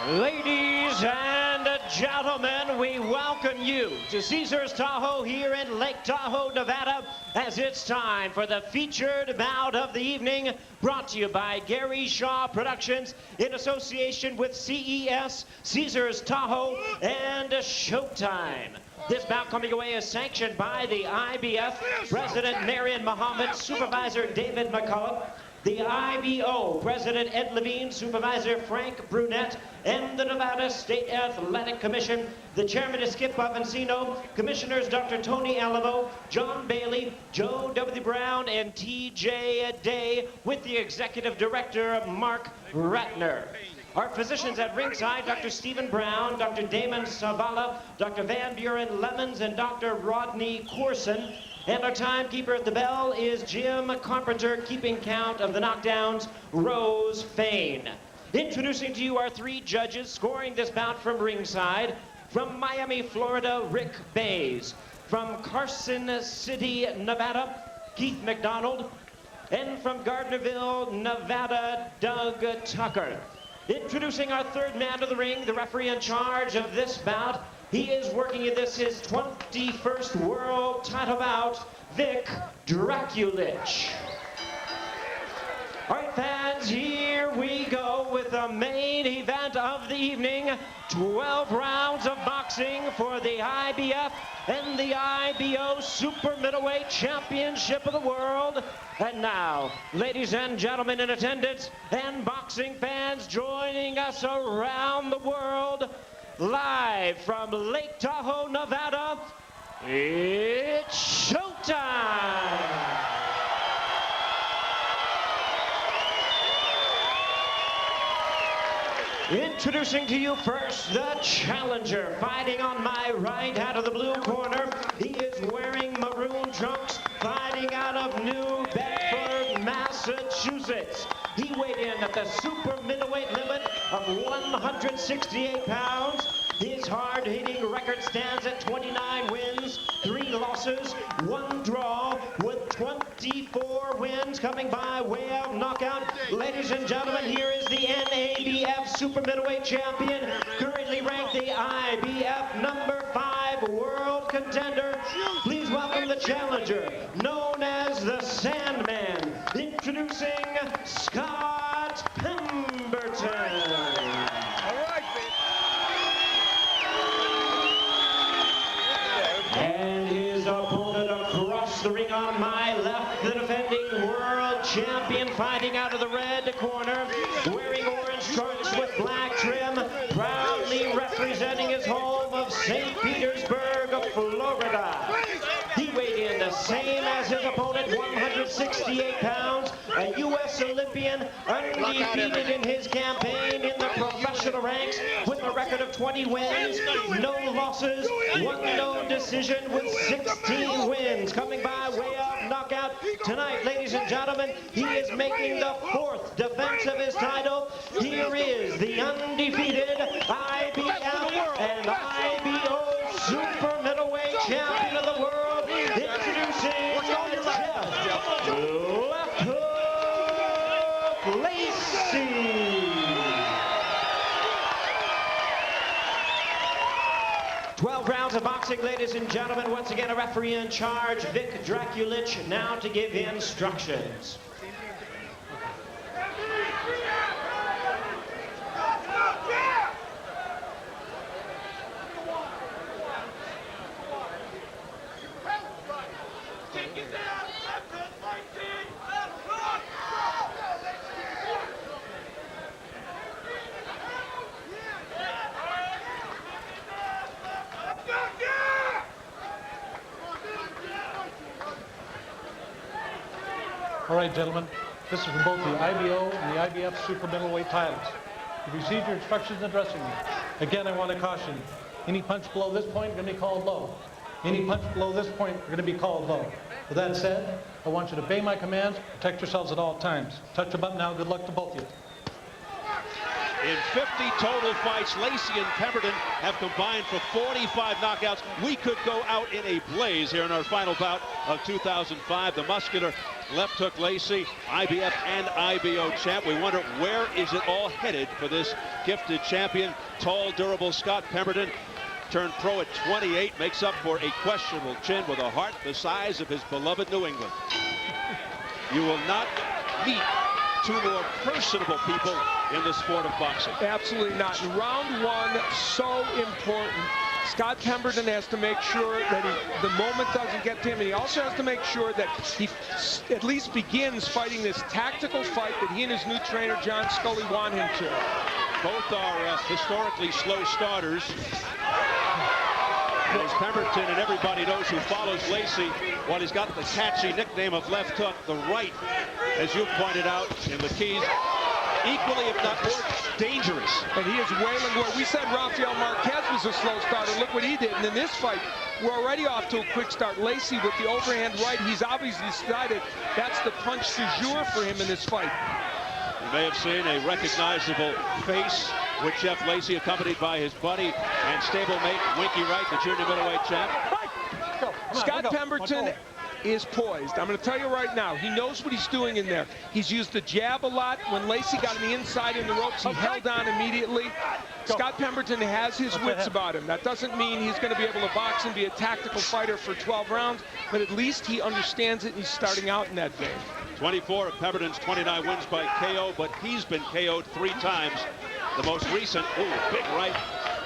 Ladies and gentlemen, we welcome you to Caesars Tahoe here in Lake Tahoe, Nevada, as it's time for the featured bout of the evening, brought to you by Gary Shaw Productions in association with CES, Caesars Tahoe, and Showtime. This bout coming away is sanctioned by the IBF, President Marion Muhammad, Supervisor David McCullough, the IBO, President Ed Levine, Supervisor Frank Brunette, and the Nevada State Athletic Commission. The Chairman is Skip Avancino, Commissioners Dr. Tony Alamo, John Bailey, Joe W. Brown, and T.J. Day, with the Executive Director, Mark Ratner. Our physicians at ringside, Dr. Stephen Brown, Dr. Damon Savala, Dr. Van Buren Lemons, and Dr. Rodney Corson. And our timekeeper at the bell is Jim Carpenter, keeping count of the knockdowns, Rose Fain. Introducing to you our three judges scoring this bout from ringside. From Miami, Florida, Rick Bays. From Carson City, Nevada, Keith McDonald. And from Gardnerville, Nevada, Doug Tucker. Introducing our third man of the ring, the referee in charge of this bout. He is working in this, his 21st world title bout, Vic Draculich. All right, fans, here we go with the main event of the evening. 12 rounds of boxing for the IBF and the IBO Super Middleweight Championship of the World. And now, ladies and gentlemen in attendance and boxing fans joining us around the world, live from Lake Tahoe, Nevada, it's showtime! Introducing to you first, the challenger, fighting on my right out of the blue corner. He is wearing maroon trunks, fighting out of New Bedford, Massachusetts. He weighed in at the super middleweight limit of 168 pounds. His hard-hitting record stands at 29 wins, 3 losses, 1 draw, with 24 wins coming by way of knockout. Ladies and gentlemen, here is the NABF Super Middleweight Champion, currently ranked the IBF number 5 world contender. Please welcome the challenger, known as the Sandman, introducing Scott Pemberton. And his opponent across the ring on my left, the defending world champion, fighting out of the red corner, wearing orange trunks with black trim, proudly representing his home of St. Petersburg, Florida. He weighed in the same as his opponent, 168 pounds, a U.S. Olympian, undefeated in his campaign in the professional ranks, with a record of 20 wins, no losses, 1 no decision, with 16 wins, coming by way of knockout. Tonight, ladies and gentlemen, he is making the 4th defense of his title. Here is the undefeated IBF and IBO Super Middleweight Champion of the world, introducing Jeff Left Hook Lacy. 12 rounds of boxing, ladies and gentlemen. Once again, a referee in charge, Vic Draculich, now to give instructions. All right, gentlemen, this is for both the IBO and the IBF Super Middleweight titles. You've received your instructions in the dressing room. Again, I want to caution you. Any punch below this point is going to be called low. Any punch below this point are going to be called low. With that said, I want you to obey my commands, protect yourselves at all times. Touch the button now. Good luck to both of you. In 50 total fights, Lacy and Pemberton have combined for 45 knockouts. We could go out in a blaze here in our final bout of 2005. The muscular left hook Lacy, IBF and IBO champ. We wonder, where is it all headed for this gifted champion? Tall, durable Scott Pemberton, turned pro at 28, makes up for a questionable chin with a heart the size of his beloved New England. You will not meet two more personable people in the sport of boxing. Absolutely not. In round one, so important. Scott Pemberton has to make sure that the moment doesn't get to him, and he also has to make sure that he at least begins fighting this tactical fight that he and his new trainer, John Scully, want him to. Both are historically slow starters. As Pemberton, and everybody knows who follows Lacy, while he's got the catchy nickname of left hook, the right, as you pointed out in the keys, equally, if not more, dangerous. And he is wailing. Well, we said Rafael Marquez was a slow starter. Look what he did. And in this fight, we're already off to a quick start. Lacy with the overhand right. He's obviously decided that's the punch du jour for him in this fight. You may have seen a recognizable face with Jeff Lacy, accompanied by his buddy and stablemate Winky Wright, the junior middleweight champ. Scott Pemberton is poised. I'm going to tell you right now, he knows what he's doing in there. He's used the jab a lot. When Lacy got on the inside in the ropes, he held on immediately. Scott Pemberton has his wits about him. That doesn't mean he's going to be able to box and be a tactical fighter for 12 rounds, but at least he understands it, and he's starting out in that vein. 24 of Pemberton's 29 wins by KO, but he's been KO'd 3 times. The most recent, big right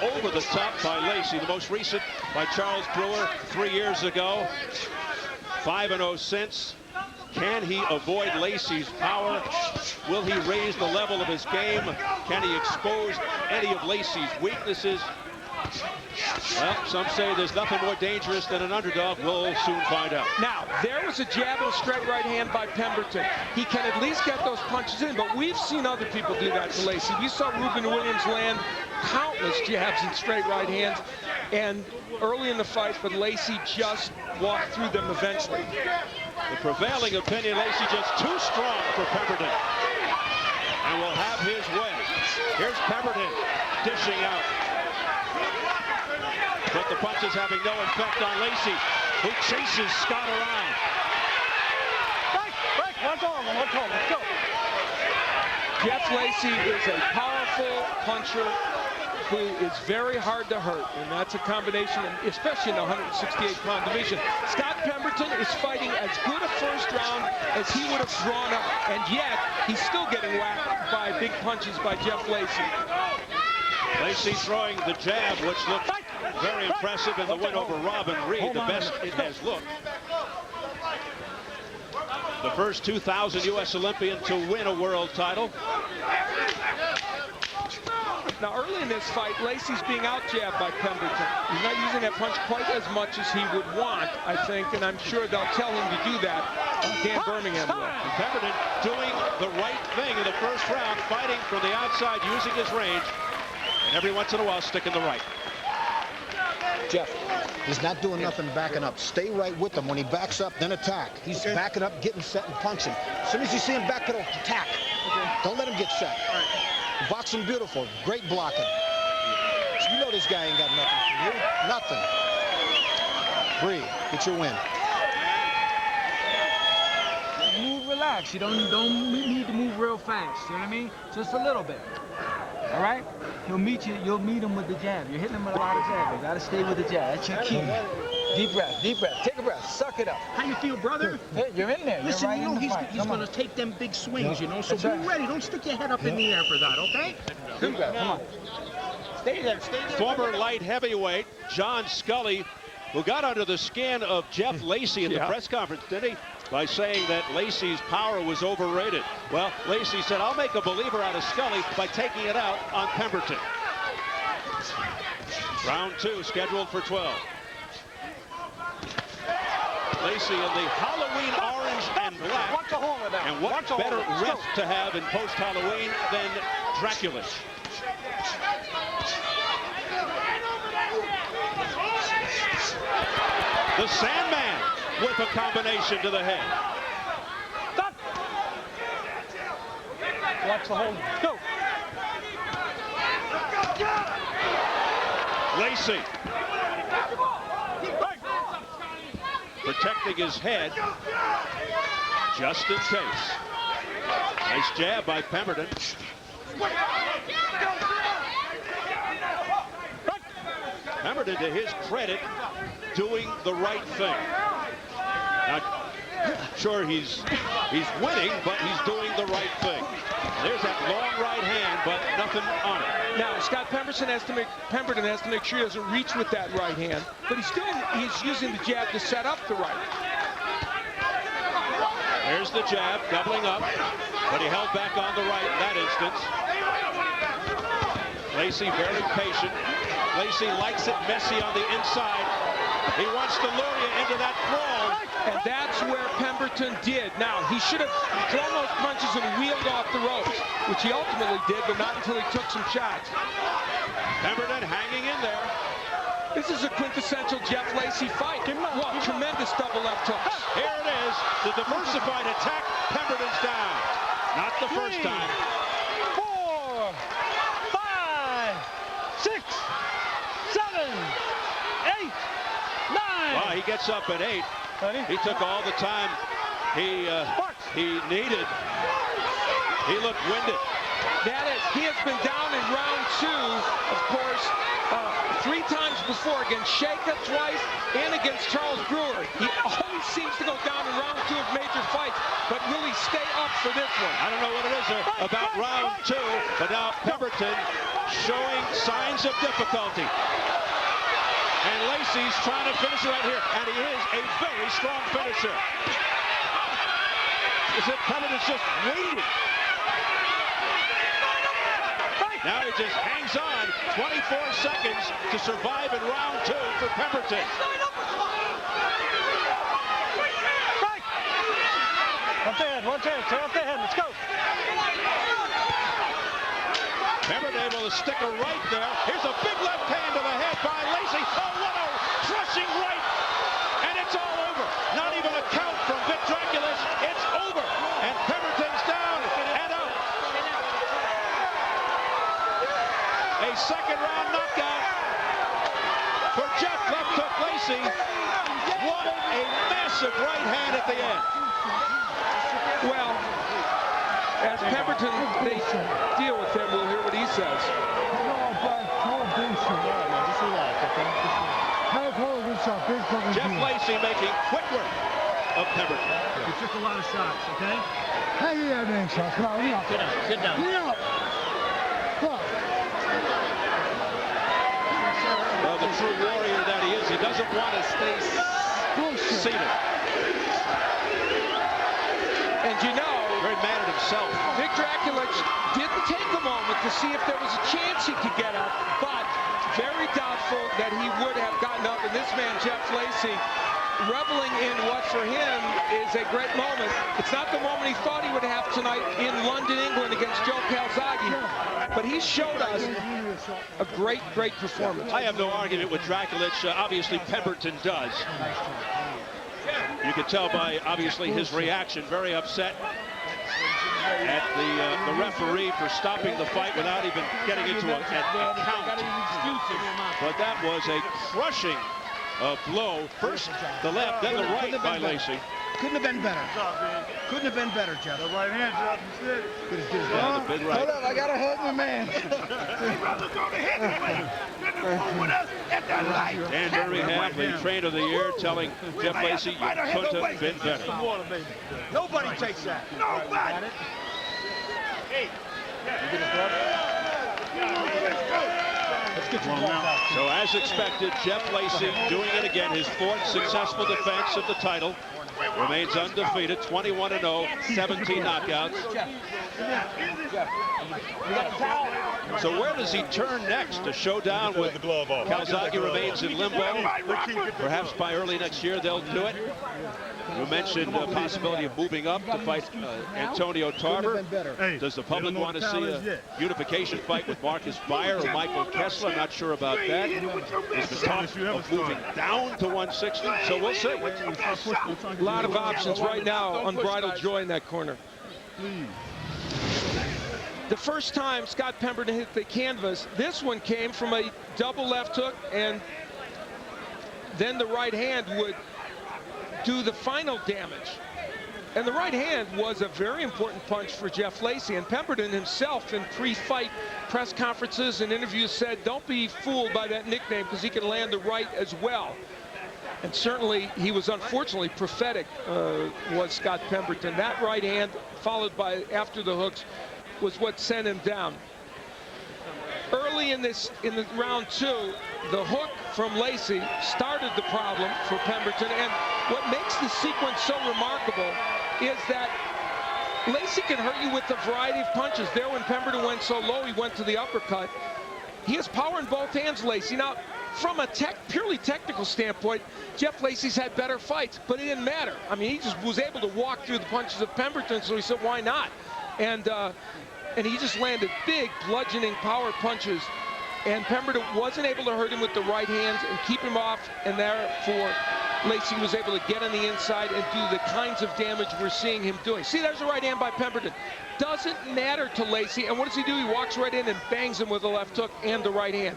over the top by Lacy. The most recent by Charles Brewer 3 years ago. 5-0 since. Can he avoid Lacy's power? Will he raise the level of his game? Can he expose any of Lacy's weaknesses? Well, some say there's nothing more dangerous than an underdog. We'll soon find out. Now, there was a jab and a straight right hand by Pemberton. He can at least get those punches in, but we've seen other people do that to Lacy. We saw Ruben Williams land countless jabs and straight right hands, and early in the fight, but Lacy just walked through them eventually. The prevailing opinion, Lacy just too strong for Pemberton, and will have his way. Here's Pemberton dishing out. But the punches having no effect on Lacy, who chases Scott around. Break, let's go. Jeff Lacy is a powerful puncher who is very hard to hurt, and that's a combination, especially in the 168-pound division. Scott Pemberton is fighting as good a first round as he would have drawn up, and yet he's still getting whacked by big punches by Jeff Lacy. Lacy throwing the jab, which looked very impressive in the win over Robin Reed, the best it has looked. The first 2,000 U.S. Olympian to win a world title. Now, early in this fight, Lacy's being out-jabbed by Pemberton. He's not using that punch quite as much as he would want, I think, and I'm sure they'll tell him to do that. Dan Birmingham will. And Pemberton doing the right thing in the first round, fighting from the outside, using his range, and every once in a while sticking the right. Jeff, he's not doing nothing backing up. Stay right with him. When he backs up, then attack. He's backing up, getting set, and punching. As soon as you see him backpedal, attack. Don't let him get set. Boxing beautiful. Great blocking. So you know this guy ain't got nothing for you. Nothing. Breathe. Get your win. Move, relax. You don't need to move real fast. You know what I mean? Just a little bit. All right? He'll meet you. You'll meet him with the jab. You're hitting him with a lot of jab. You gotta stay with the jab. That's your key. Deep breath. Deep breath. Take a breath. Suck it up. How you feel, brother? Hey, you're in there. Listen, you're right you know in the he's fight. going to take them big swings, you know, so That's be right. ready. Don't stick your head up in the air for that, okay? Deep breath. Come on. Stay there. Stay there. Former light heavyweight John Scully, who got under the skin of Jeff Lacy in the press conference, didn't he? By saying that Lacy's power was overrated. Well, Lacy said, I'll make a believer out of Scully by taking it out on Pemberton. Round 2 scheduled for 12. Lacy in the Halloween orange and black. Watch the hole of that. And what Watch the better hole. ref to have in post-Halloween than Dracula? The Sandman with a combination to the head. Stop. Watch the hole. Go. Lacy protecting his head. just in case. Nice jab by Pemberton. Pemberton, to his credit, doing the right thing. Not sure he's winning, but he's doing the right thing. There's that long right hand, but nothing on it. Now, Scott Pemberton has to make sure he doesn't reach with that right hand, but he's using the jab to set up the right. There's the jab, doubling up, but he held back on the right in that instance. Lacy very patient. Lacy likes it messy on the inside. He wants to lure you into that brawl. And that's where Pemberton did. Now, he should have thrown those punches and wheeled off the ropes, which he ultimately did, but not until he took some shots. Pemberton hanging in there. This is a quintessential Jeff Lacy fight. What tremendous double left hooks. Here it is, the diversified attack. Pemberton's down. Not the first time. 4, 5, 6, 7, 8, 9. Well, he gets up at 8. He took all the time he needed. He looked winded. That is, he has been down in round 2, of course, 3 times before against Shaka twice and against Charles Brewer. He always seems to go down in round 2 of major fights, but will he stay up for this one? I don't know what it is about round 2, but now Pemberton showing signs of difficulty. And Lacy's trying to finish it right here, and he is a very strong finisher. Is it Pemberton's just waiting? Now he just hangs on 24 seconds to survive in round 2 for Pemberton. Off the head, stay off the head, let's go. Pemberton able to stick a right there. Here's a big left hand to the head by Lacy. Oh, what a crushing right. And it's all over. Not even a count from Vic Draculis. It's over. And Pemberton's down and out. A second round knockout for Jeff left hook Lacy. What a massive right hand at the end. Well, as Pemberton, they deal with him, we'll hear what he says. Jeff Lacy making quick work of Pemberton. He took a lot of shots, okay? Sit down. Well, the true warrior that he is, he doesn't want to stay seated. And you know, Very mad at himself. Vic Draculis didn't take a moment to see if there was a chance he could get up, but very doubtful that he would have gotten up. And this man, Jeff Lacy, reveling in what for him is a great moment. It's not the moment he thought he would have tonight in London, England against Joe Calzaghe, but he showed us a great, great performance. I have no argument with Draculis. Obviously, Pemberton does. You can tell by, obviously, his reaction, very upset at the referee for stopping the fight without even getting into a count. But that was a crushing blow. First the left, then the right by Lacy. Couldn't have been better. Couldn't have been better, Jeff. The right hand's up instead. Yeah, the big right. Hold up, I gotta hug my man. Dan Derbyham, the trainer of the year, telling Jeff Lacy, you couldn't have been better. Nobody takes that. Nobody. Hey. So as expected, Jeff Lacy doing it again, his 4th successful defense of the title. Remains undefeated, 21-0, 17 knockouts. So where does he turn next? A showdown with Calzaghe remains in limbo. Perhaps by early next year they'll do it. You mentioned the possibility of moving up to fight Antonio Tarver. Does the public want to see a unification fight with Marcus Beyer or Michael Kessler? I'm not sure about that. There's been talk of moving down to 160, so we'll see. A lot of options right now, unbridled joy in that corner. The first time Scott Pemberton hit the canvas, this one came from a double left hook, and then the right hand would do the final damage. And the right hand was a very important punch for Jeff Lacy. And Pemberton himself in pre-fight press conferences and interviews said, don't be fooled by that nickname because he can land the right as well. And certainly he was unfortunately prophetic, was Scott Pemberton. That right hand followed by after the hooks was what sent him down. Early in the round 2, the hook from Lacy started the problem for Pemberton. And what makes the sequence so remarkable is that Lacy can hurt you with a variety of punches. There, when Pemberton went so low, he went to the uppercut. He has power in both hands, Lacy. Now, from a purely technical standpoint, Jeff Lacy's had better fights, but it didn't matter. I mean, he just was able to walk through the punches of Pemberton, so he said, why not? And he just landed big, bludgeoning power punches. And Pemberton wasn't able to hurt him with the right hands and keep him off, and therefore Lacy was able to get on the inside and do the kinds of damage we're seeing him doing. See, there's a right hand by Pemberton. Doesn't matter to Lacy, and what does he do? He walks right in and bangs him with the left hook and the right hand.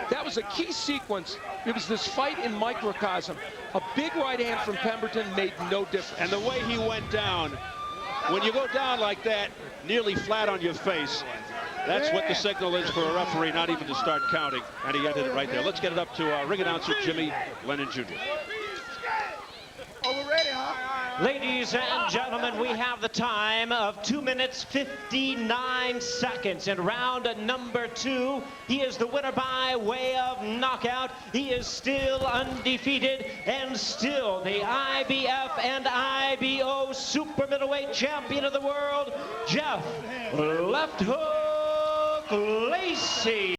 That was a key sequence. It was this fight in microcosm. A big right hand from Pemberton made no difference. And the way he went down, when you go down like that, nearly flat on your face, that's what the signal is for a referee not even to start counting, and he ended it right there. Let's get it up to ring announcer Jimmy Lennon Jr. Oh, we're ready, huh? Ladies and gentlemen, we have the time of 2 minutes 59 seconds in round number 2. He is the winner by way of knockout. He is still undefeated and still the IBF and IBO super middleweight champion of the world, Jeff Left Hook Lacy.